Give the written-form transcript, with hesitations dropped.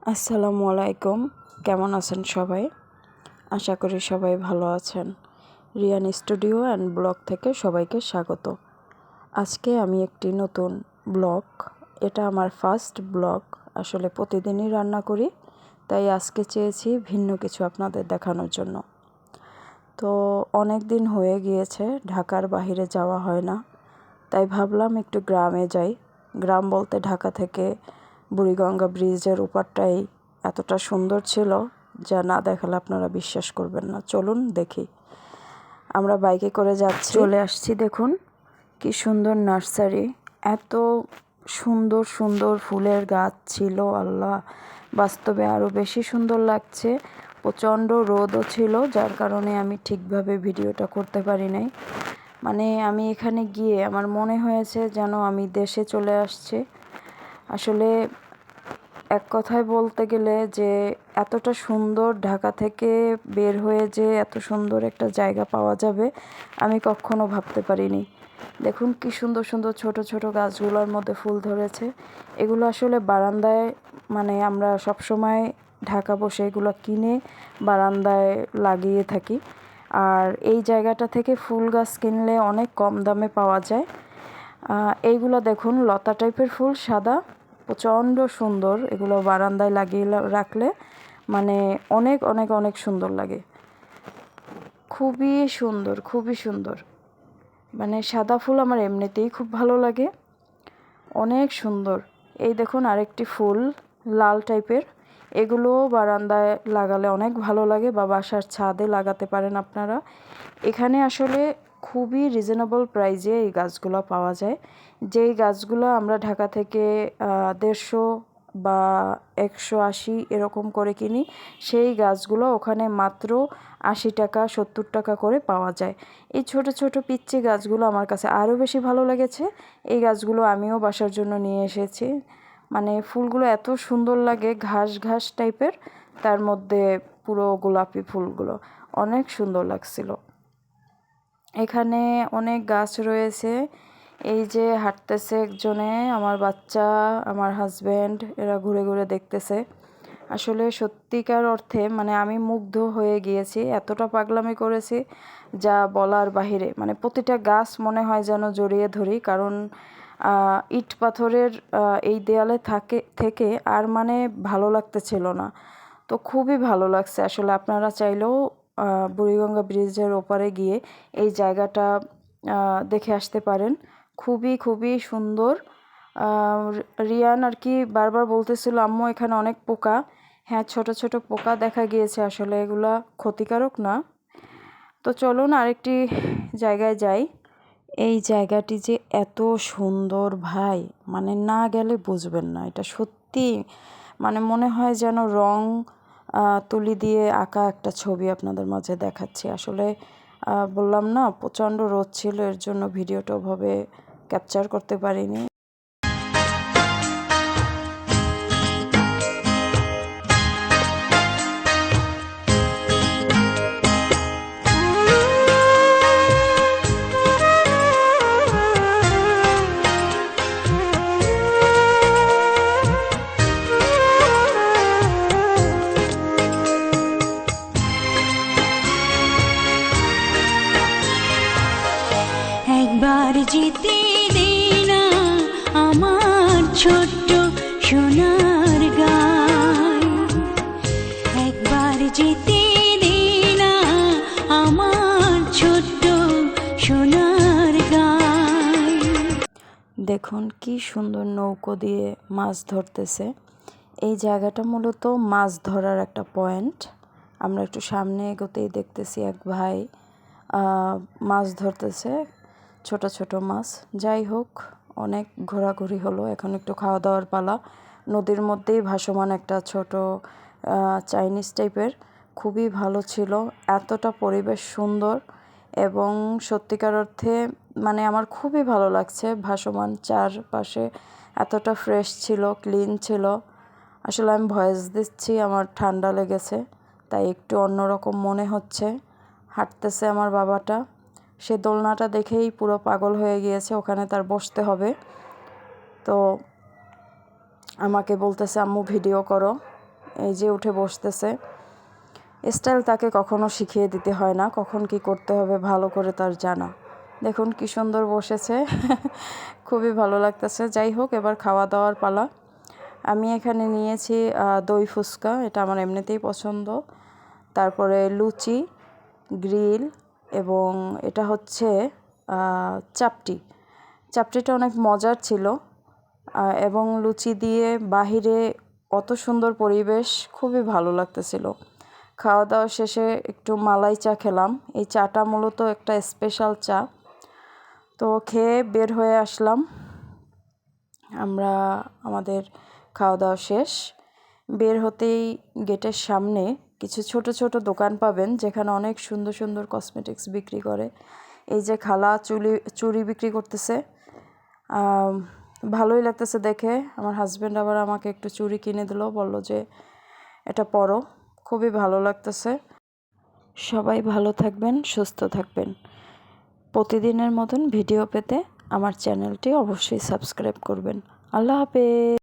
আসসালামু আলাইকুম। কেমন আছেন সবাই? আশা করি সবাই ভালো আছেন। রিয়ান স্টুডিও অ্যান্ড ব্লগ থেকে সবাইকে স্বাগত। আজকে আমি একটি নতুন ব্লগ, এটা আমার ফার্স্ট ব্লগ। আসলে প্রতিদিনই রান্না করি, তাই আজকে চেয়েছি ভিন্ন কিছু আপনাদের দেখানোর জন্য। তো অনেক দিন হয়ে গিয়েছে ঢাকার বাইরে যাওয়া হয় না, তাই ভাবলাম একটু গ্রামে যাই। গ্রাম বলতে ঢাকা থেকে বুড়িগঙ্গা ব্রিজের ওপারটাই এতটা সুন্দর ছিল যা না দেখালে আপনারা বিশ্বাস করবেন না। চলুন দেখি। আমরা বাইকে করে যাচ্ছি, চলে আসছি। দেখুন কি সুন্দর নার্সারি, এত সুন্দর সুন্দর ফুলের গাছ ছিল। আল্লাহ, বাস্তবে আরও বেশি সুন্দর লাগছে। প্রচণ্ড রোদও ছিল, যার কারণে আমি ঠিকভাবে ভিডিওটা করতে পারি নাই। মানে আমি এখানে গিয়ে আমার মনে হয়েছে যেন আমি দেশে চলে আসছি। আসলে এক কথায় বলতে গেলে যে এতটা সুন্দর ঢাকা থেকে বের হয়ে যে এত সুন্দর একটা জায়গা পাওয়া যাবে আমি কখনো ভাবতে পারিনি। দেখুন কি সুন্দর সুন্দর ছোট ছোট গাছগুলোর মধ্যে ফুল ধরেছে। এগুলো আসলে বারান্দায়, মানে আমরা সবসময় ঢাকা বসে এগুলো কিনে বারান্দায় লাগিয়ে থাকি। আর এই জায়গাটা থেকে ফুল গাছ কিনলে অনেক কম দামে পাওয়া যায়। এইগুলো দেখুন লতা টাইপের ফুল, সাদা, প্রচণ্ড সুন্দর। এগুলো বারান্দায় লাগিয়ে রাখলে মানে অনেক অনেক অনেক সুন্দর লাগে। খুবই সুন্দর, খুবই সুন্দর। মানে সাদা ফুল আমার এমনিতেই খুব ভালো লাগে, অনেক সুন্দর। এই দেখুন আরেকটি ফুল লাল টাইপের, এগুলো বারান্দায় লাগালে অনেক ভালো লাগে, বা বাসার ছাদে লাগাতে পারেন আপনারা। এখানে আসলে খুবই রিজনেবল প্রাইজে এই গাছগুলো পাওয়া যায়। যেই গাছগুলো আমরা ঢাকা থেকে 150 বা 180 এরকম করে কিনি, সেই গাছগুলো ওখানে মাত্র 80 টাকা 70 টাকা করে পাওয়া যায়। এই ছোট ছোট পিচ্চি গাছগুলো আমার কাছে আরও বেশি ভালো লেগেছে। এই গাছগুলো আমিও বাসার জন্য নিয়ে এসেছি। মানে ফুলগুলো এত সুন্দর লাগে, ঘাস ঘাস টাইপের, তার মধ্যে পুরো গোলাপি ফুলগুলো অনেক সুন্দর লাগছিল। এখানে অনেক গাছ রয়েছে। এই যে হাঁটতেছে একজনে, আমার বাচ্চা, আমার হাজব্যান্ড, এরা ঘুরে ঘুরে দেখতেছে। আসলে সত্যিকার অর্থে মানে আমি মুগ্ধ হয়ে গিয়েছি, এতটা পাগলামি করেছি যা বলার বাহিরে। মানে প্রতিটা গাছ মনে হয় যেন জড়িয়ে ধরি, কারণ ইট পাথরের এই দেয়ালে থেকে আর মানে ভালো লাগতেছিল না। তো খুবই ভালো লাগছে। আসলে আপনারা চাইলেও বুড়িগঙ্গা ব্রিজের ওপারে গিয়ে এই জায়গাটা দেখে আসতে পারেন। খুবই খুবই সুন্দর। রিয়ান আর কি বারবার বলতেছিল, আম্মু এখানে অনেক পোকা। হ্যাঁ, ছোট ছোট পোকা দেখা গিয়েছে, আসলে এগুলা ক্ষতিকারক না। তো চলুন আরেকটি জায়গায় যাই। এই জায়গাটি যে এত সুন্দর ভাই, মানে না গেলে বুঝবেন না। এটা সত্যি মানে মনে হয় যেন রং তুলি দিয়ে আঁকা একটা ছবি আপনাদের মাঝে দেখাচ্ছি। আসলে বললাম না, প্রচণ্ড রোদ ছিল, এর জন্য ভিডিওটা ওভাবে ক্যাপচার করতে পারিনি। একবার যেতে দে না আমার ছোট্ট সোনার গায়, একবার যেতে দে না আমার ছোট্ট সোনার গায়। দেখুন কি সুন্দর নৌকো দিয়ে মাছ ধরতেছে। এই জায়গাটা মূলত মাছ ধরার একটা পয়েন্ট। আমরা একটু সামনে এগোতেই দেখতেছি এক ভাই মাছ ধরতেছে, ছোট ছোট মাছ। যাই হোক, অনেক ঘোরাঘুরি হলো, এখন একটু খাওয়া দাওয়ার পালা। নদীর মধ্যেই ভাসমান একটা ছোট চাইনিজ টাইপের, খুবই ভালো ছিল। এতটা পরিবেশ সুন্দর এবং সত্যিকার অর্থে মানে আমার খুবই ভালো লাগছে। ভাসমান চারপাশে এতটা ফ্রেশ ছিল, ক্লিন ছিল। আসলে আমি ভয়েস দিচ্ছি, আমার ঠান্ডা লেগেছে, তাই একটু অন্যরকম মনে হচ্ছে। হাঁটতেছে আমার বাবাটা, সে দোলনাটা দেখেই পুরো পাগল হয়ে গিয়েছে, ওখানে তার বসতে হবে। তো আমাকে বলতেছে, আম্মু ভিডিও করো। এই যে উঠে বসতেছে। স্টাইল তাকে কখনো শিখিয়ে দিতে হয় না, কখন কি করতে হবে ভালো করে তার জানা। দেখুন কি সুন্দর বসেছে। খুবই ভালো লাগতেছে। যাই হোক, এবার খাওয়া দাওয়ার পালা। আমি এখানে নিয়েছি দই ফুচকা, এটা আমার এমনিতেই পছন্দ। তারপরে লুচি, গ্রিল, এবং এটা হচ্ছে চাপটি। চাপটিটা অনেক মজার ছিল, এবং লুচি দিয়ে বাহিরে অত সুন্দর পরিবেশ, খুবই ভালো লাগতেছিল। খাওয়া দাওয়া শেষে একটু মালাই চা খেলাম। এই চাটা মূলত একটা স্পেশাল চা। তো খেয়ে বের হয়ে আসলাম। আমরা আমাদের খাওয়া দাওয়া শেষ। বের হতেই গেটের সামনে কিছু ছোট ছোট দোকান পাবেন, যেখানে অনেক সুন্দর সুন্দর কসমেটিক্স বিক্রি করে। এই যে খালা চুড়ি বিক্রি করতেছে, ভালোই লাগতেছে দেখে। আমার হাজব্যান্ড আবার আমাকে একটু চুড়ি কিনে দিল, বলল যে এটা পরো, খুবই ভালো লাগতেছে। সবাই ভালো থাকবেন, সুস্থ থাকবেন। প্রতিদিনের মতন ভিডিও পেতে আমার চ্যানেলটি অবশ্যই সাবস্ক্রাইব করবেন। আল্লাহ হাফেজ।